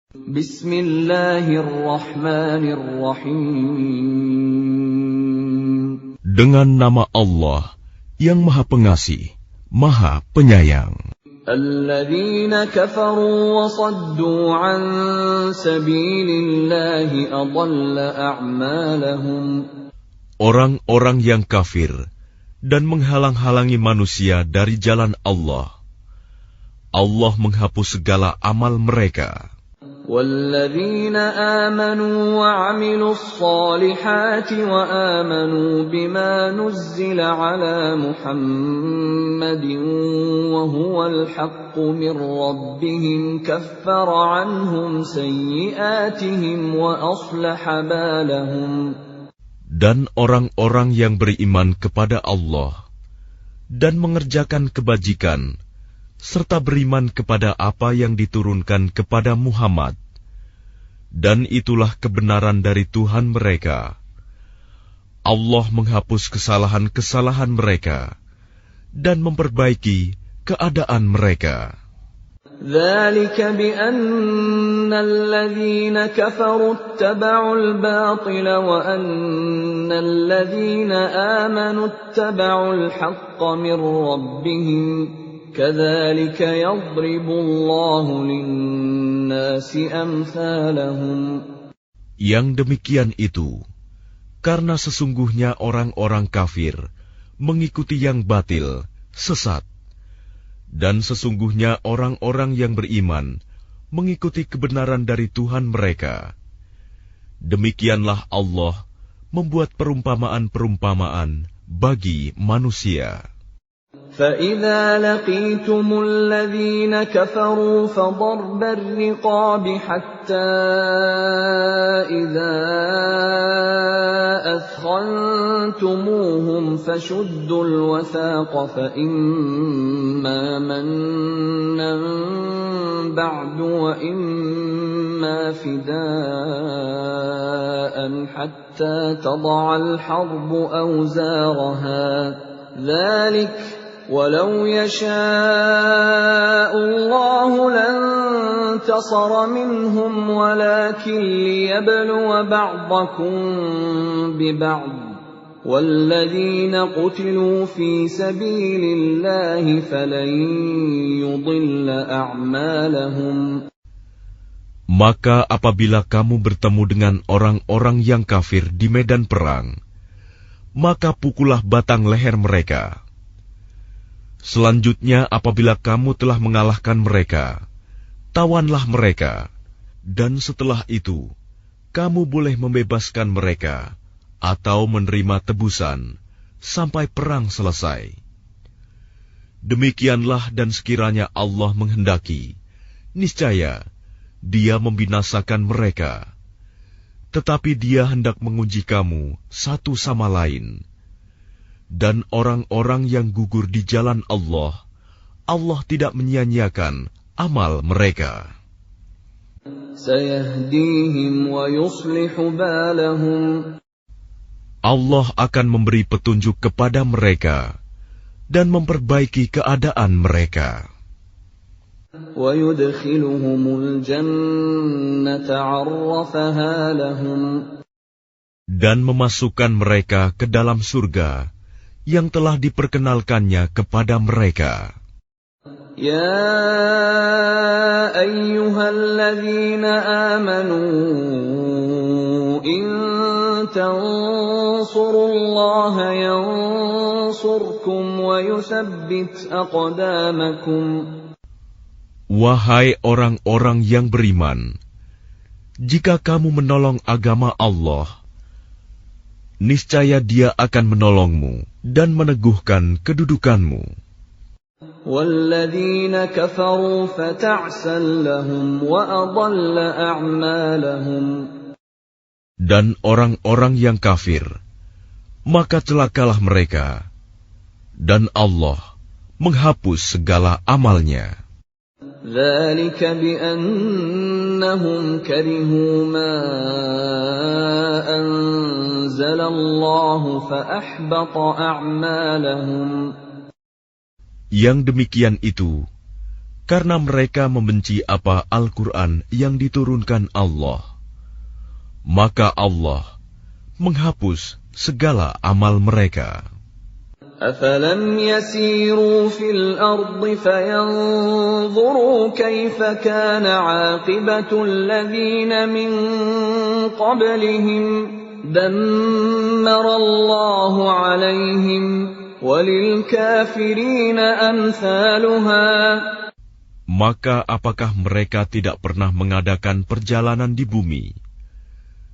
Bismillahirrahmanirrahim. Dengan nama Allah yang Maha Pengasih, Maha Penyayang. Alladzina kafaru wa saddu an sabilillahi adalla a'malahum. Orang-orang yang kafir dan menghalang-halangi manusia dari jalan Allah, Allah menghapus segala amal mereka. وَالَّذِينَ آمَنُوا وَعَمِلُوا الصَّالِحَاتِ وَآمَنُوا بِمَا نُزِّلَ عَلَى مُحَمَّدٍ وَهُوَ الْحَقُّ مِنْ رَبِّهِمْ كَفَّرَ عَنْهُمْ سَيِّئَاتِهِمْ وَأَصْلَحَ بَالَهُمْ. Dan orang-orang yang beriman kepada Allah dan mengerjakan kebajikan serta beriman kepada apa yang diturunkan kepada Muhammad, dan itulah kebenaran dari Tuhan mereka. Allah menghapus kesalahan-kesalahan mereka dan memperbaiki keadaan mereka. ذَلِكَ بِأَنَّ الَّذِينَ كَفَرُوا اتَّبَعُوا الْبَاطِلَ وَأَنَّ الَّذِينَ آمَنُوا اتَّبَعُوا الْحَقَّ مِنْ رَبِّهِمْ كَذَلِكَ يَضْرِبُ اللَّهُ لِلنَّاسِ أَمْثَالَهُمْ. Yang demikian itu, karena sesungguhnya orang-orang kafir mengikuti yang batil, sesat, dan sesungguhnya orang-orang yang beriman mengikuti kebenaran dari Tuhan mereka. Demikianlah Allah membuat perumpamaan-perumpamaan bagi manusia. فَإِذَا لَقِيتُمُ الَّذِينَ كَفَرُوا فَضَرْبَ الرِّقَابِ حَتَّى إِذَا أَثْخَنتُمُوهُمْ فَشُدُّوا الْوَثَاقَ فَإِمَّا مَنًّا بَعْدُ وَإِمَّا فِدَاءً حَتَّى تَضَعَ الْحَرْبُ أَوْزَارَهَا. ذَلِكَ وَلَوْ يَشَاءُ اللَّهُ لَانتَصَرَ مِنْهُمْ وَلَكِنْ لِيَبْلُوَ بَعْضَكُمْ بِبَعْضٍ وَالَّذِينَ قُتِلُوا فِي سَبِيلِ اللَّهِ فَلَنْ يُضِلَّ أَعْمَالَهُمْ. Maka apabila kamu bertemu dengan orang-orang yang kafir di medan perang, maka pukullah batang leher mereka. Selanjutnya apabila kamu telah mengalahkan mereka, tawanlah mereka, dan setelah itu, kamu boleh membebaskan mereka, atau menerima tebusan, sampai perang selesai. Demikianlah dan sekiranya Allah menghendaki, niscaya Dia membinasakan mereka. Tetapi Dia hendak menguji kamu satu sama lain. Dan orang-orang yang gugur di jalan Allah, Allah tidak menyia-nyiakan amal mereka. سَيَهْدِيهِمْ وَيُصْلِحُ بَالَهُمْ. Allah akan memberi petunjuk kepada mereka dan memperbaiki keadaan mereka. وَيُدْخِلُهُمُ الْجَنَّةَ عَرَّفَهَا لَهُمْ. Dan memasukkan mereka ke dalam surga yang telah diperkenalkannya kepada mereka. يَا أَيُّهَا الَّذِينَ آمَنُوا إِن تَنصُرُوا اللَّهَ يَنصُرْكُمْ وَيُثَبِّتْ أَقْدَامَكُمْ. Wahai orang-orang yang beriman, jika kamu menolong agama Allah, niscaya Dia akan menolongmu dan meneguhkan kedudukanmu. وَالَّذِينَ كَفَرُوا فَتَعْسًا لَهُمْ وَأَضَلَّ أَعْمَالَهُمْ. Dan orang-orang yang kafir, maka celakalah mereka, dan Allah menghapus segala amalnya. ذَلِكَ بِأَنَّهُمْ كَرِهُوا مَا أَنزَلَ اللَّهُ فَأَحْبَطَ أَعْمَالَهُمْ. Yang demikian itu, karena mereka membenci apa Al-Quran yang diturunkan Allah. Maka Allah menghapus segala amal mereka. أَفَلَمْ يَسِيرُوا فِي الْأَرْضِ فَيَنظُرُوا كَيْفَ كَانَ عَاقِبَةُ الَّذِينَ مِن قَبْلِهِمْ دَمَّرَ اللَّهُ عَلَيْهِمْ وَلِلْكَافِرِينَ أَمْثَالُهَا. Maka apakah mereka tidak pernah mengadakan perjalanan di bumi,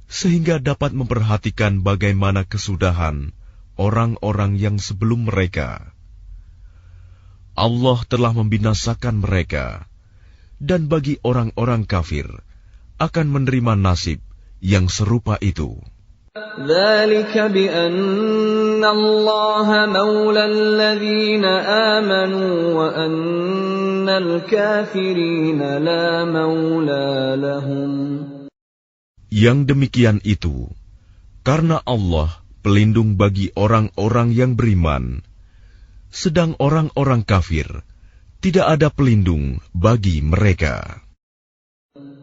sehingga dapat memperhatikan bagaimana kesudahan orang-orang yang sebelum mereka? Allah telah membinasakan mereka, dan bagi orang-orang kafir akan menerima nasib yang serupa itu. ذَلِكَ بِأَنَّ اللَّهَ مَوْلَى الَّذِينَ آمَنُوا وَأَنَّ الْكَافِرِينَ لَا مَوْلَى لَهُمْ. Yang demikian itu karena Allah pelindung bagi orang-orang yang beriman, sedang orang-orang kafir tidak ada pelindung bagi mereka.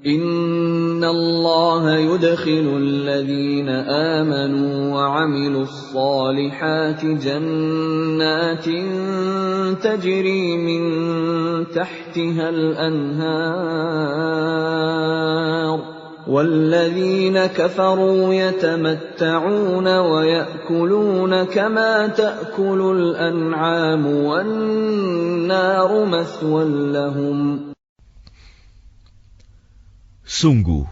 Inna Allah yudkhilul ladhina amanu wa 'amilus salihati jannatin tajri min tahtihal anhar. وَالَّذِينَ كَفَرُوا يَتَمَتَّعُونَ وَيَأْكُلُونَ كَمَا تَأْكُلُ الْأَنْعَامُ وَالنَّارُ مَثْوًى لَهُمْ. Sungguh,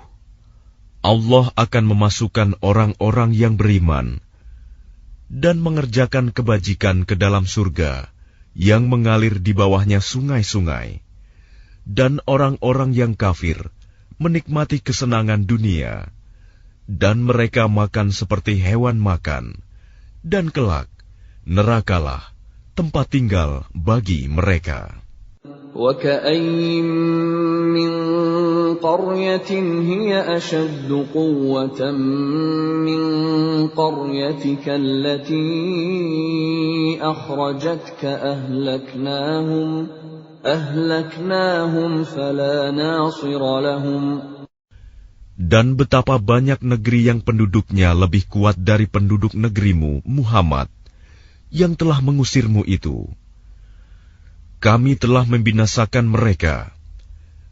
Allah akan memasukkan orang-orang yang beriman dan mengerjakan kebajikan ke dalam surga yang mengalir di bawahnya sungai-sungai, dan orang-orang yang kafir menikmati kesenangan dunia, dan mereka makan seperti hewan makan, dan kelak nerakalah tempat tinggal bagi mereka. وَكَأَيِّن مِّن قَرْيَةٍ هِيَ أَشَدُّ قُوَّةً مِّن قَرْيَتِكَ الَّتِي أَخْرَجَتْكَ أهلكناهم فلا ناصر لهم. Dan betapa banyak negeri yang penduduknya lebih kuat dari penduduk negerimu, Muhammad, yang telah mengusirmu itu. Kami telah membinasakan mereka,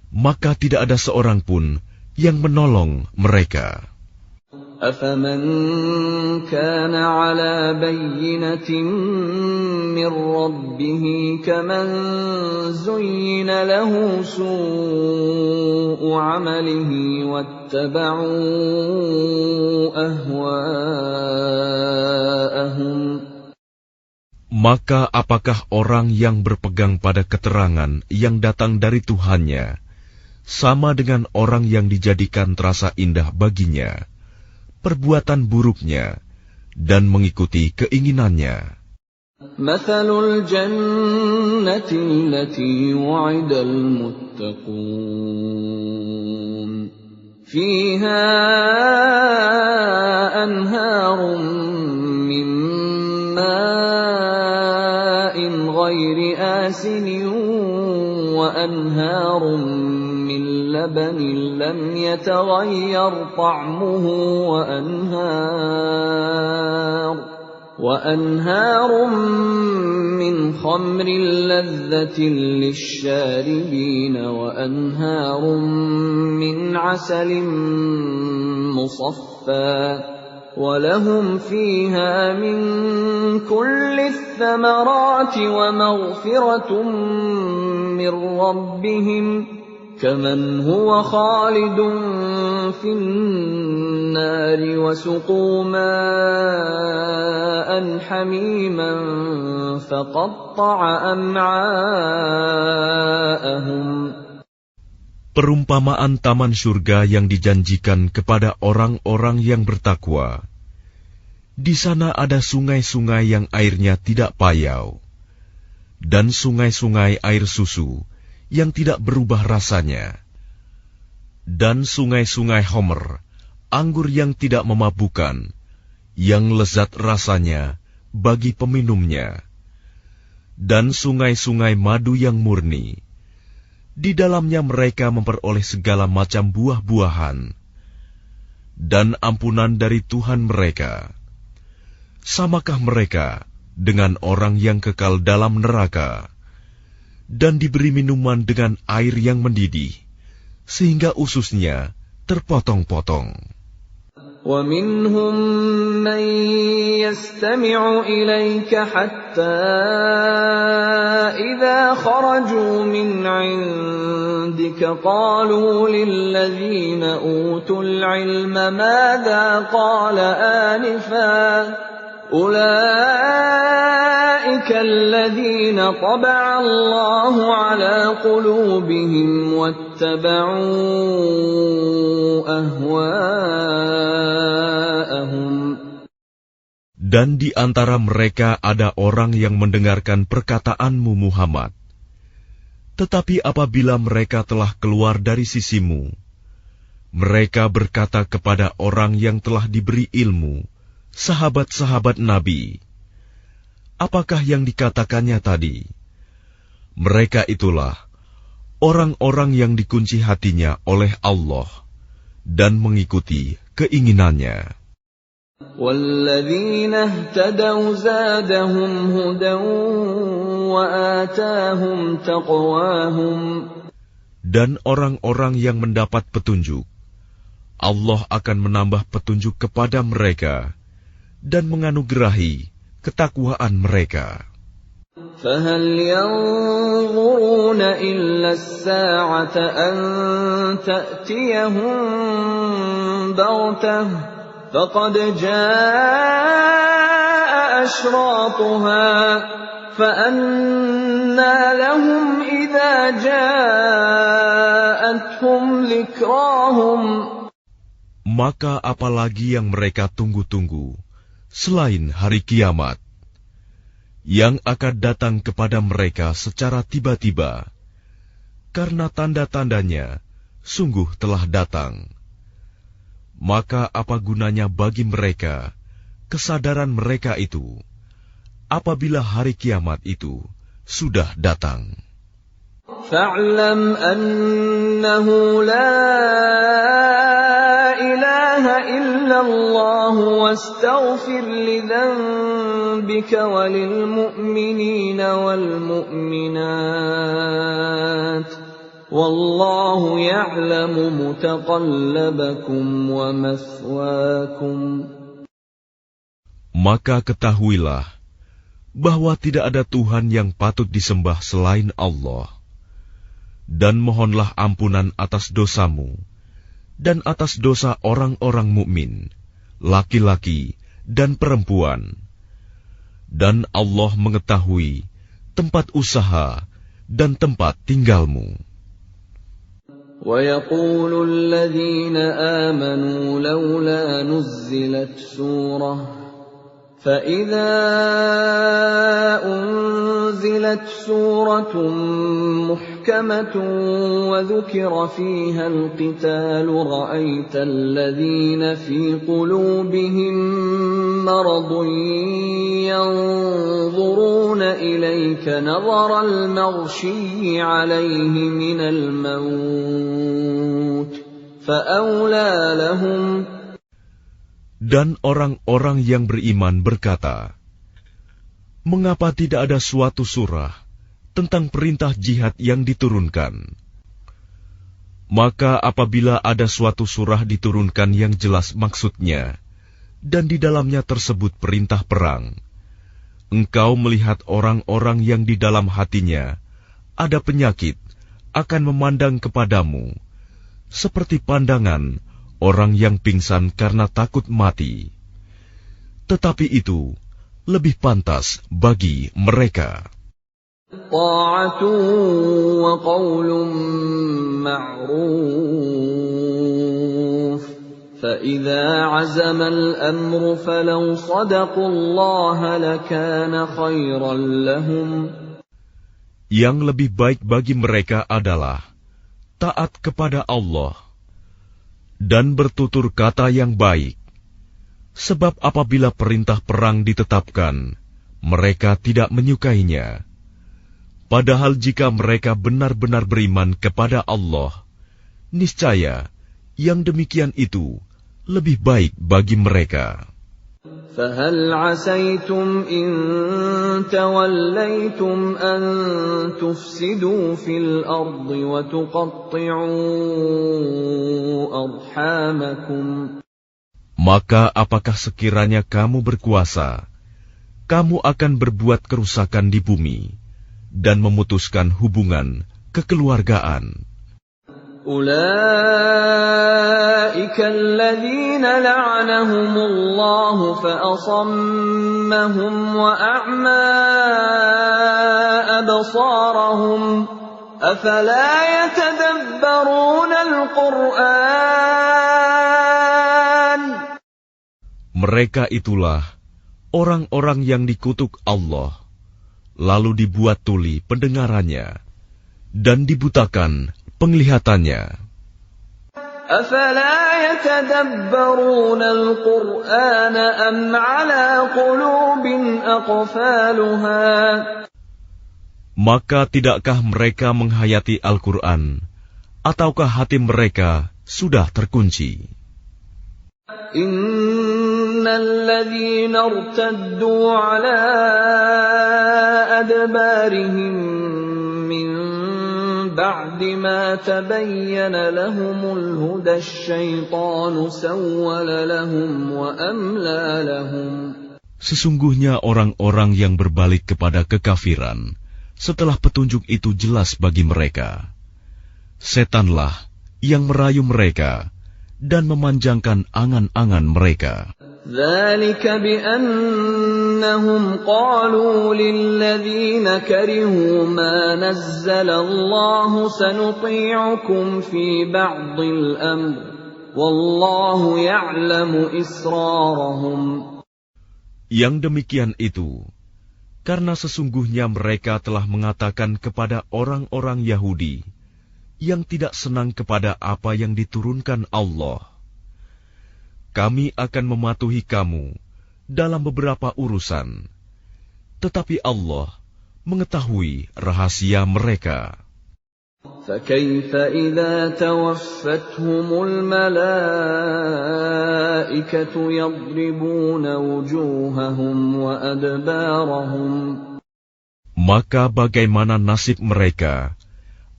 maka tidak ada seorang pun yang menolong mereka. أَفَمَنْ كَانَ عَلَى بَيِّنَةٍ مِّن رَّبِّهِ كَمَنْ زُيِّنَ لَهُ سُوءُ عَمَلِهِ وَاتَّبَعُوا أَهْوَاءَهُمْ. Maka apakah orang yang berpegang pada keterangan yang datang dari Tuhannya sama dengan orang yang dijadikan terasa indah baginya perbuatan buruknya dan mengikuti keinginannya? مثل الجنة التي وعد المتقون فيها أنهار من ماء غير آسن وأنهار من لبن لم يتغير طعمه وأنهار من خمر لذة للشاربين وأنهار من عسل مصفى ولهم فيها من كل الثمرات ومغفرة من ربهم كمن هو خالد في النار وسقوا ماء حميما فقطع أمعاءهم. Perumpamaan taman surga yang dijanjikan kepada orang-orang yang bertakwa. Di sana ada sungai-sungai yang airnya tidak payau, dan sungai-sungai air susu yang tidak berubah rasanya, dan sungai-sungai homer, anggur yang tidak memabukkan, yang lezat rasanya bagi peminumnya, dan sungai-sungai madu yang murni, Di dalamnya mereka memperoleh segala macam buah-buahan dan ampunan dari Tuhan mereka. Samakah mereka dengan orang yang kekal dalam neraka dan diberi minuman dengan air yang mendidih, sehingga ususnya terpotong-potong? وَمِنْهُمْ مَنْ يَسْتَمِعُ إِلَيْكَ حَتَّى إِذَا خَرَجُوا مِنْ عِنْدِكَ قَالُوا لِلَّذِينَ أُوتُوا الْعِلْمَ مَاذَا قَالَ آنِفًا أُولَئِكَ الَّذِينَ طَبَعَ اللَّهُ عَلَى قُلُوبِهِمْ وَاتَّبَعُوا أَهْوَاءَهُمْ. Dan di antara mereka ada orang yang mendengarkan perkataanmu Muhammad. Tetapi apabila mereka telah keluar dari sisimu, mereka berkata kepada orang yang telah diberi ilmu, sahabat-sahabat Nabi, apakah yang dikatakannya tadi? Mereka itulah orang-orang yang dikunci hatinya oleh Allah dan mengikuti keinginannya. وَالَّذِينَ اهْتَدَوْا زَادَهُمْ هُدًى وَآتَاهُمْ تَقْوَاهُمْ. Dan orang-orang yang mendapat petunjuk, Allah akan menambah petunjuk kepada mereka dan menganugerahi ketakwaan mereka. فَهَلْ يَنظُرُونَ إِلَّا السَّاعَةَ أَن تَأْتِيَهُم بَغْتَةً فَقَدْ جَاءَ أَشْرَاطُهَا فَأَنَّىٰ لَهُمْ إِذَا جَاءَتْهُمْ ذِكْرَاهُمْ. Maka apalagi yang mereka tunggu-tunggu selain hari kiamat, yang akan datang kepada mereka secara tiba-tiba, karena tanda-tandanya sungguh telah datang. Maka apa gunanya bagi mereka kesadaran mereka itu, apabila hari kiamat itu sudah datang? فَاعْلَمْ أَنَّهُ لَا إِلَهَ إِلَّا اللَّهُ وَاسْتَغْفِرْ لِذَنبِكَ وَلِلْمُؤْمِنِينَ وَالْمُؤْمِنَاتِ وَاللَّهُ يَعْلَمُ مُتَقَلَّبَكُمْ وَمَثْوَاكُمْ. Maka ketahuilah bahwa tidak ada Tuhan yang patut disembah selain Allah. Dan mohonlah ampunan atas dosamu dan atas dosa orang-orang mukmin, laki-laki dan perempuan. Dan Allah mengetahui tempat usaha dan tempat tinggalmu. وَيَقُولُ الَّذِينَ آمَنُوا لَوْلَا نُزِّلَتْ سُورَةٌ فَإِذَا أُنزِلَتْ سُورَةٌ مُحْكَمَةٌ وَذُكِرَ فِيهَا الْقِتَالُ رَأَيْتَ الَّذِينَ فِي قُلُوبِهِم مَّرَضٌ يَنظُرُونَ إِلَيْكَ نَظَرَ الْمَغْشِيِّ عَلَيْهِ مِنَ الْمَوْتِ فَأَوْلَىٰ لَهُمْ. Dan orang-orang yang beriman berkata, mengapa tidak ada suatu surah tentang perintah jihad yang diturunkan? Maka apabila ada suatu surah diturunkan yang jelas maksudnya, dan di dalamnya tersebut perintah perang, engkau melihat orang-orang yang di dalam hatinya ada penyakit akan memandang kepadamu, seperti pandangan orang yang pingsan karena takut mati. Tetapi itu lebih pantas bagi mereka. Ta'atun wa qawlun ma'ruf. Fa'idha 'azama al-amru falaw sadaqu Allah lakana khairan lahum. Yang lebih baik bagi mereka adalah taat kepada Allah dan bertutur kata yang baik, sebab apabila perintah perang ditetapkan, mereka tidak menyukainya. Padahal jika mereka benar-benar beriman kepada Allah, niscaya yang demikian itu lebih baik bagi mereka. فَهَلْ عَسَيْتُمْ إِن تَوَلَّيْتُمْ أَن تُفْسِدُوا فِي الْأَرْضِ وَتُقَطِّعُوا أَرْحَامَكُمْ. Maka apakah sekiranya kamu berkuasa, kamu akan berbuat kerusakan di bumi dan memutuskan hubungan kekeluargaan. أُولَئِكَ الَّذِينَ لَعَنَهُمُ اللَّهُ فَأَصَمَّهُمْ وَأَعْمَى أَبْصَارَهُمْ أَفَلَا يَتَدَبَّرُونَ الْقُرْآنَ. Mereka itulah orang-orang yang dikutuk Allah, lalu dibuat tuli pendengarannya dan dibutakan penglihatannya. أَفَلَا يَتَدَبَّرُونَ الْقُرْآنَ أَمْ عَلَى قُلُوبٍ أَقْفَالُهَا. Maka tidakkah mereka menghayati Al-Quran, ataukah hati mereka sudah terkunci? الَّذِينَ ارْتَدُّوا عَلَى أَدْبَارِهِم مِّن بَعْدِ مَا تَبَيَّنَ لَهُمُ الْهُدَى الشَّيْطَانُ سَوَّلَ لَهُمْ وَأَمْلَى لَهُمْ. Sesungguhnya orang-orang yang berbalik kepada kekafiran setelah petunjuk itu jelas bagi mereka, setanlah yang merayu mereka dan memanjangkan angan-angan mereka. ذَلِكَ بِأَنَّهُمْ قَالُوا لِلَّذِينَ كَرِهُوا مَا نَزَّلَ اللَّهُ سَنُطِيعُكُمْ فِي بَعْضِ الْأَمْرِ وَاللَّهُ يَعْلَمُ إِسْرَارَهُمْ. Yang demikian itu, karena sesungguhnya mereka telah mengatakan kepada orang-orang Yahudi yang tidak senang kepada apa yang diturunkan Allah, kami akan mematuhi kamu dalam beberapa urusan, tetapi Allah mengetahui rahasia mereka. فَكَيْفَ إِذَا تَوَفَّتْهُمُ الْمَلَائِكَةُ يَضْرِبُونَ وُجُوهَهُمْ وَأَدْبَارَهُمْ. Maka bagaimana nasib mereka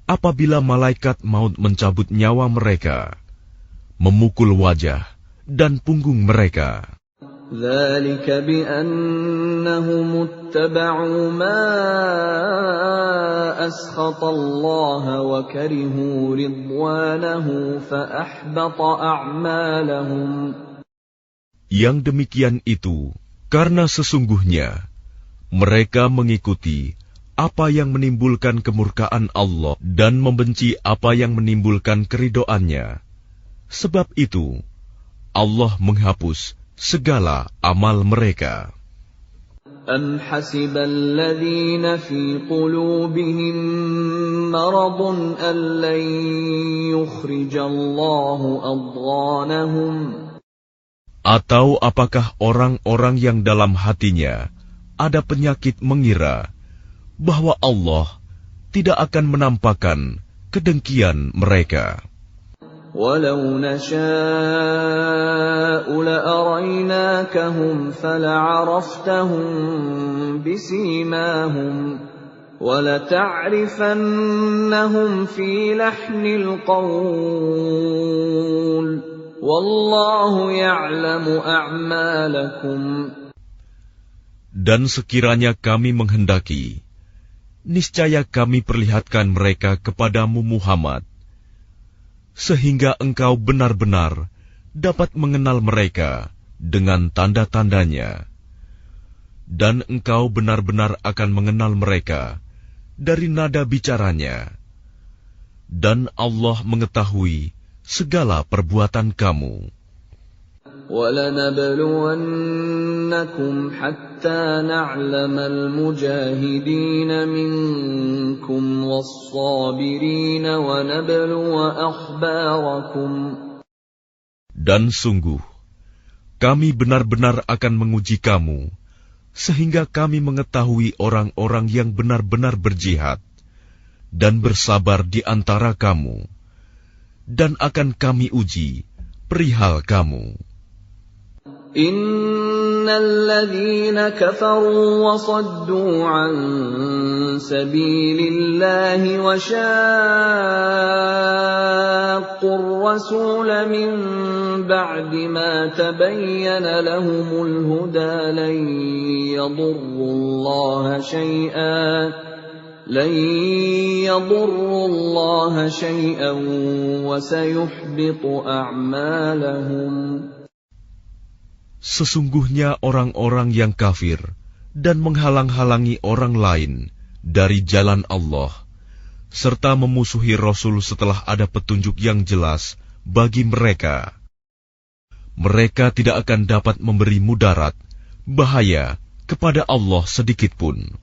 apabila malaikat maut mencabut nyawa mereka, memukul wajah dan punggung mereka? ذَلِكَ بِأَنَّهُمُ اتَّبَعُوا مَا أَسْخَطَ اللَّهَ وَكَرِهُوا رِضْوَانَهُ فَأَحْبَطَ أَعْمَالَهُمْ. Yang demikian itu karena sesungguhnya mereka mengikuti apa yang menimbulkan kemurkaan Allah dan membenci apa yang menimbulkan keridhoannya. Sebab itu Allah menghapus segala amal mereka. أَمْ حَسِبَ الَّذِينَ فِي قُلُوبِهِم مَّرَضٌ أَن لَّن يُخْرِجَ اللَّهُ أَضْغَانَهُمْ. Atau apakah orang-orang yang dalam hatinya ada penyakit mengira bahwa Allah tidak akan menampakkan kedengkian mereka? وَلَوْ نَشَاءُ لَأَرَيْنَاكَهُمْ فَلَعَرَفْتَهُم بِسِيمَاهُمْ وَلَتَعْرِفَنَّهُمْ فِي لَحْنِ الْقَوْلِ وَاللَّهُ يَعْلَمُ أَعْمَالَكُمْ. Dan sekiranya kami menghendaki, niscaya kami perlihatkan mereka kepadamu Muhammad, sehingga engkau benar-benar dapat mengenal mereka dengan tanda-tandanya, dan engkau benar-benar akan mengenal mereka dari nada bicaranya, dan Allah mengetahui segala perbuatan kamu. وَلَنَبْلُوَنَّكُمْ حَتَّى نَعْلَمَ الْمُجَاهِدِينَ مِنكُمْ وَالصَّابِرِينَ وَنَبْلُوَ أَخْبَارَكُمْ. Dan sungguh, kami benar-benar akan menguji kamu sehingga kami mengetahui orang-orang yang benar-benar berjihad dan bersabar di antara kamu, dan akan kami uji perihal kamu. Innal ladzina kafaru wa saddu an sabilillahi wa shaqqur rasula min ba'di ma tabayyana lahumul huda lan yadurrullaha shay'an wa sayuhbitu a'malahum. Sesungguhnya orang-orang yang kafir dan menghalang-halangi orang lain dari jalan Allah, serta memusuhi Rasul setelah ada petunjuk yang jelas bagi mereka, mereka tidak akan dapat memberi mudarat, bahaya kepada Allah sedikitpun.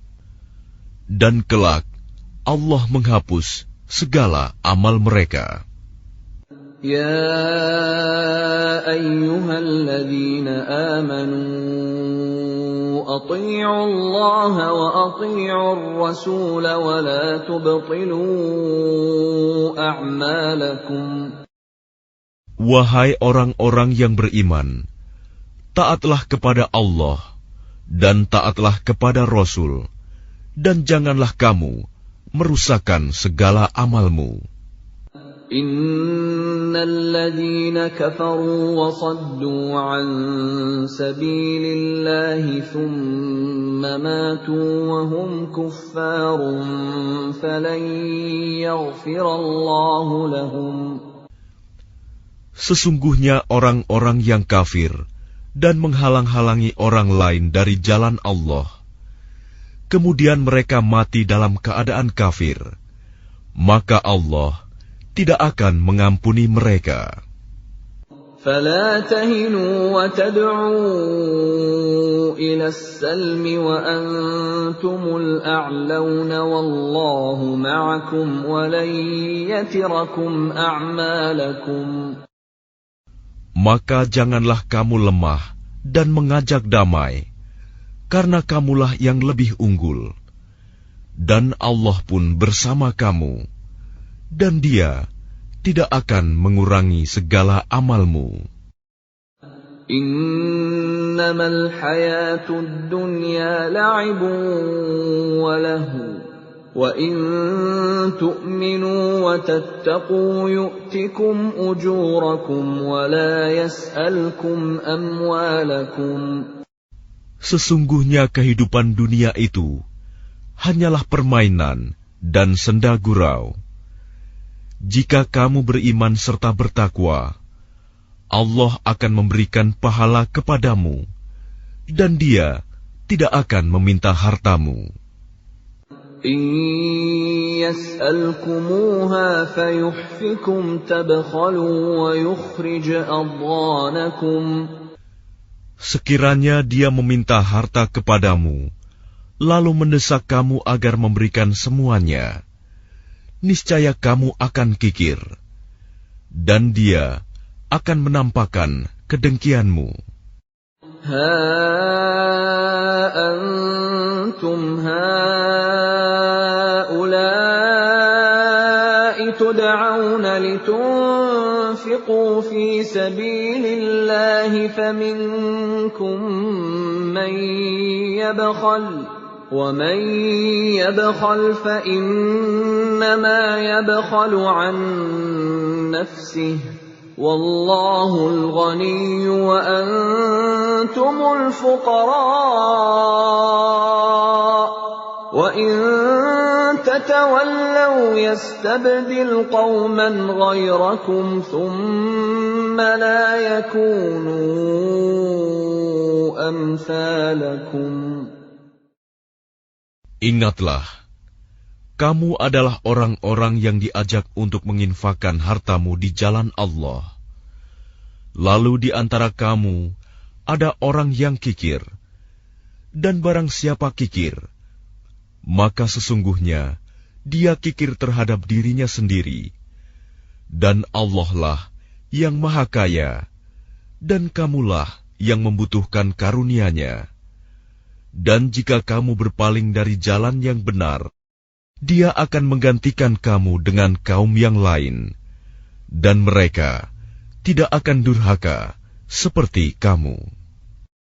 Dan kelak Allah menghapus segala amal mereka. Ya ayyuhalladzina amanu ati'u Allah wa ati'u ar-rasul wa la tubtilu a'malakum. Wahai orang-orang yang beriman, taatlah kepada Allah dan taatlah kepada Rasul, dan janganlah kamu merusakkan segala amalmu. Innal ladzina kafaru wa saddu an sabilillahi thumma matu wa hum kuffarun falan yaghfirallahu lahum. Sesungguhnya orang-orang yang kafir dan menghalang-halangi orang lain dari jalan Allah, kemudian mereka mati dalam keadaan kafir, maka Allah tidak akan mengampuni mereka. فَلَا تَهِنُوا وَتَدْعُوا إِلَى السَّلْمِ وَأَنْتُمُ الْأَعْلَوْنَ وَاللَّهُ مَعَكُمْ وَلَنْ يَتِرَكُمْ أَعْمَالَكُمْ. Maka janganlah kamu lemah dan mengajak damai, karena kamulah yang lebih unggul, dan Allah pun bersama kamu, dan Dia tidak akan mengurangi segala amalmu. Innamal hayatud dunya la'ibun wa lahu, wa in tu'minu wa tattaqu yu'tikum ujurakum wa la yas'alkum amwalakum. Sesungguhnya kehidupan dunia itu hanyalah permainan dan senda gurau. Jika kamu beriman serta bertakwa, Allah akan memberikan pahala kepadamu, dan Dia tidak akan meminta hartamu. In yas'alkumuha fayuhfikum tabkhalu wa yukhrij adghanakum. Sekiranya Dia meminta harta kepadamu, lalu mendesak kamu agar memberikan semuanya, niscaya kamu akan kikir, dan Dia akan menampakkan kedengkianmu. Ha antum haula'i tud'auna litunfiqu fi sabilillahi faminkum man yabkhal وَمَنْ يَبْخَلْ فَإِنَّمَا يَبْخَلُ عَنْ نَفْسِهِ وَاللَّهُ الْغَنِيُّ وَأَنْتُمُ الْفُقَرَاءُ وَإِنْ تَتَوَلَّوْا يَسْتَبْدِلْ قَوْمًا غَيْرَكُمْ ثُمَّ لَا يَكُونُوا أَمْثَالَكُمْ. Ingatlah, kamu adalah orang-orang yang diajak untuk menginfakkan hartamu di jalan Allah. Lalu di antara kamu ada orang yang kikir, dan barang siapa kikir, maka sesungguhnya dia kikir terhadap dirinya sendiri, dan Allah lah yang Maha Kaya, dan kamulah yang membutuhkan karunia-Nya. Dan jika kamu berpaling dari jalan yang benar, Dia akan menggantikan kamu dengan kaum yang lain, dan mereka tidak akan durhaka seperti kamu.